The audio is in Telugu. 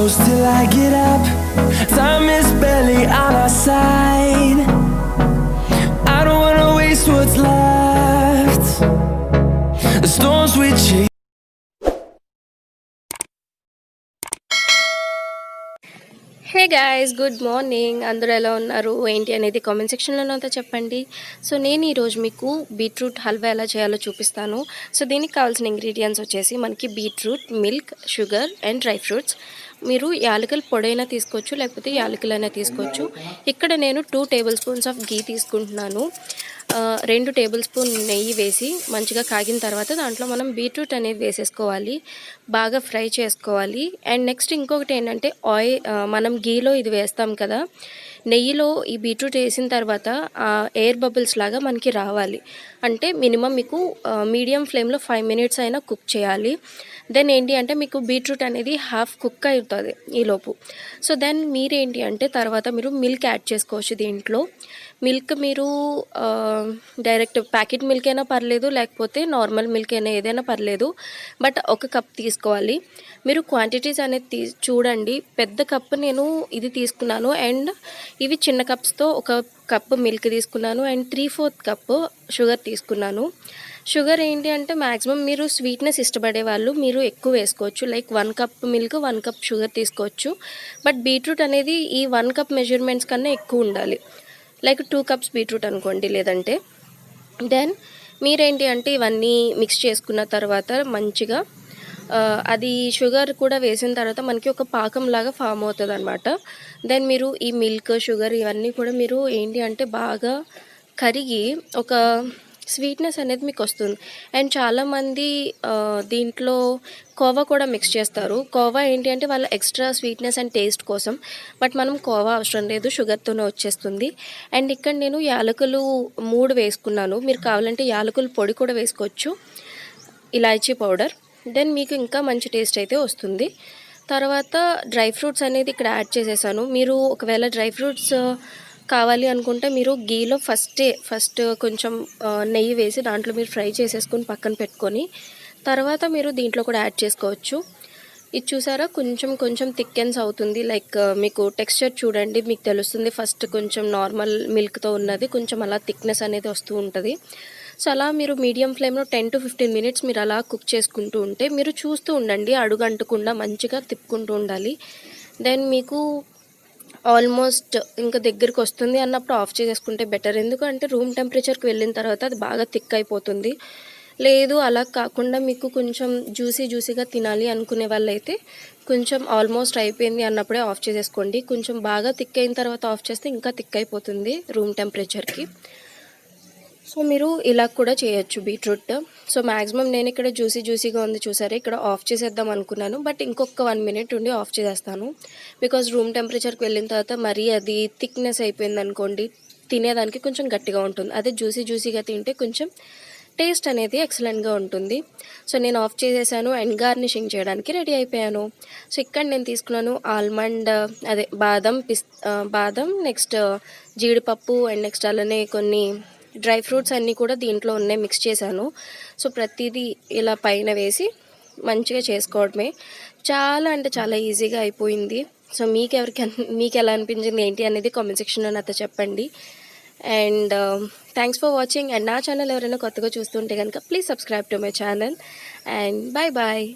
close till I get up. Time is barely on our side. I don't wanna waste what's left. The storms we chase. Hey guys, good morning. అందరూ ఎలా ఉన్నారు ఏంటి అనేది కామెంట్ సెక్షన్లో అంతా చెప్పండి. సో నేను ఈరోజు మీకు బీట్రూట్ హల్వా ఎలా చేయాలో చూపిస్తాను. సో దీనికి కావాల్సిన ఇంగ్రీడియంట్స్ వచ్చేసి మనకి beetroot, milk, sugar and dry fruits. మీరు యాలకుల పొడైనా తీసుకోవచ్చు, లేకపోతే యాలకులైనా తీసుకోవచ్చు. ఇక్కడ నేను 2 టేబుల్ స్పూన్స్ ఆఫ్ గీ తీసుకుంటున్నాను. 2 టేబుల్ స్పూన్ నెయ్యి వేసి మంచిగా కాగిన తర్వాత దాంట్లో మనం బీట్రూట్ అనేది వేసేసుకోవాలి, బాగా ఫ్రై చేసుకోవాలి. అండ్ నెక్స్ట్ ఇంకొకటి ఏంటంటే మనం గీలో ఇది వేస్తాం కదా, నెయ్యిలో ఈ బీట్రూట్ వేసిన తర్వాత ఎయిర్ బబుల్స్ లాగా మనకి రావాలి. అంటే మినిమం మీకు మీడియం ఫ్లేమ్లో 5 మినిట్స్ అయినా కుక్ చేయాలి. దెన్ ఏంటి అంటే మీకు బీట్రూట్ అనేది హాఫ్ కుక్ అవుతుంది ఈలోపు. సో దెన్ మీరేంటి అంటే తర్వాత మీరు మిల్క్ యాడ్ చేసుకోవచ్చు దీంట్లో. మిల్క్ మీరు డైరెక్ట్ ప్యాకెట్ మిల్క్ అయినా పర్లేదు, లేకపోతే నార్మల్ మిల్క్ అయినా ఏదైనా పర్లేదు, బట్ 1 కప్ తీసుకోవాలి. మీరు క్వాంటిటీస్ అనేది చూడండి. పెద్ద కప్పు నేను ఇది తీసుకున్నాను, అండ్ ఇవి చిన్న కప్స్తో 1 కప్పు మిల్క్ తీసుకున్నాను, అండ్ 3/4 కప్పు షుగర్ తీసుకున్నాను. షుగర్ ఏంటి అంటే మ్యాక్సిమం మీరు స్వీట్నెస్ ఇష్టపడే వాళ్ళు మీరు ఎక్కువ వేసుకోవచ్చు. Like 1 cup milk 1 cup sugar తీసుకోవచ్చు. బట్ బీట్రూట్ అనేది ఈ 1 కప్ మెజర్మెంట్స్ కన్నా ఎక్కువ ఉండాలి. లైక్ 2 కప్స్ బీట్రూట్ అనుకోండి లేదంటే. దెన్ మీరేంటి అంటే ఇవన్నీ మిక్స్ చేసుకున్న తర్వాత మంచిగా అది షుగర్ కూడా వేసిన తర్వాత మనకి ఒక పాకంలాగా ఫామ్ అవుతుంది అనమాట. దెన్ మీరు ఈ మిల్క్, షుగర్ ఇవన్నీ కూడా మీరు ఏంటి అంటే బాగా కరిగి ఒక స్వీట్నెస్ అనేది మీకు వస్తుంది. అండ్ చాలామంది దీంట్లో కోవా కూడా మిక్స్ చేస్తారు. కోవా ఏంటి అంటే వాళ్ళ ఎక్స్ట్రా స్వీట్నెస్ అండ్ టేస్ట్ కోసం. బట్ మనం కోవా అవసరం లేదు, షుగర్తోనే వచ్చేస్తుంది. అండ్ ఇక్కడ నేను యాలకులు 3 వేసుకున్నాను. మీరు కావాలంటే యాలకుల పొడి కూడా వేసుకోవచ్చు, ఇలాచీ పౌడర్. దెన్ మీకు ఇంకా మంచి టేస్ట్ అయితే వస్తుంది. తర్వాత డ్రై ఫ్రూట్స్ అనేది ఇక్కడ యాడ్ చేసేసాను. మీరు ఒకవేళ డ్రై ఫ్రూట్స్ కావాలి అనుకుంటే మీరు గీలో ఫస్ట్ కొంచెం నెయ్యి వేసి దాంట్లో మీరు ఫ్రై చేసేసుకొని పక్కన పెట్టుకొని తర్వాత మీరు దీంట్లో కూడా యాడ్ చేసుకోవచ్చు. ఇది చూసారా కొంచెం కొంచెం థిక్కెన్స్ అవుతుంది. లైక్ మీకు టెక్స్చర్ చూడండి, మీకు తెలుస్తుంది. ఫస్ట్ కొంచెం నార్మల్ మిల్క్తో ఉన్నది కొంచెం అలా థిక్నెస్ అనేది వస్తూ ఉంటుంది. సో అలా మీరు మీడియం ఫ్లేమ్లో 10 to 15 మినిట్స్ మీరు అలా కుక్ చేసుకుంటూ ఉంటే మీరు చూస్తూ ఉండండి, అడుగంటకుండా మంచిగా తిప్పుకుంటూ ఉండాలి. దెన్ మీకు ఆల్మోస్ట్ ఇంకా దగ్గరికి వస్తుంది అన్నప్పుడు ఆఫ్ చేసేసుకుంటే బెటర్. ఎందుకంటే రూమ్ టెంపరేచర్కి వెళ్ళిన తర్వాత అది బాగా థిక్ అయిపోతుంది. లేదు అలా కాకుండా మీకు కొంచెం జ్యూసీగా తినాలి అనుకునే వాళ్ళైతే కొంచెం ఆల్మోస్ట్ అయిపోయింది అన్నప్పుడే ఆఫ్ చేసేసుకోండి. కొంచెం బాగా థిక్ అయిన తర్వాత ఆఫ్ చేస్తే ఇంకా థిక్ అయిపోతుంది రూమ్ టెంపరేచర్కి. సో మీరు ఇలా కూడా చేయొచ్చు బీట్రూట్. సో మ్యాక్సిమం నేను ఇక్కడ జ్యూసీగా ఉంది చూసారా, ఇక్కడ ఆఫ్ చేసేద్దాం అనుకున్నాను. బట్ ఇంకొక 1 మినిట్ ఉండి ఆఫ్ చేసేస్తాను. బికాజ్ రూమ్ టెంపరేచర్కి వెళ్ళిన తర్వాత మరీ అది థిక్నెస్ అయిపోయింది అనుకోండి, తినేదానికి కొంచెం గట్టిగా ఉంటుంది. అదే జ్యూసీగా తింటే కొంచెం టేస్ట్ అనేది ఎక్సలెంట్గా ఉంటుంది. సో నేను ఆఫ్ చేసేసాను అండ్ గార్నిషింగ్ చేయడానికి రెడీ అయిపోయాను. సో ఇక్కడ నేను తీసుకున్నాను ఆల్మండ్, అదే బాదం, నెక్స్ట్ జీడిపప్పు, అండ్ నెక్స్ట్ అలానే కొన్ని డ్రై ఫ్రూట్స్ అన్నీ కూడా దీంట్లో ఉన్నాయి, మిక్స్ చేశాను. సో ప్రతిదీ ఇలా పైన వేసి మంచిగా చేసుకోవడమే. చాలా అంటే చాలా ఈజీగా అయిపోయింది. సో మీకు ఎలా అనిపించింది ఏంటి అనేది కామెంట్ సెక్షన్లో నాతో చెప్పండి. And thanks for watching. And నా ఛానల్ ఎవరైనా కొత్తగా చూస్తుంటే కనుక please subscribe to my channel. And bye.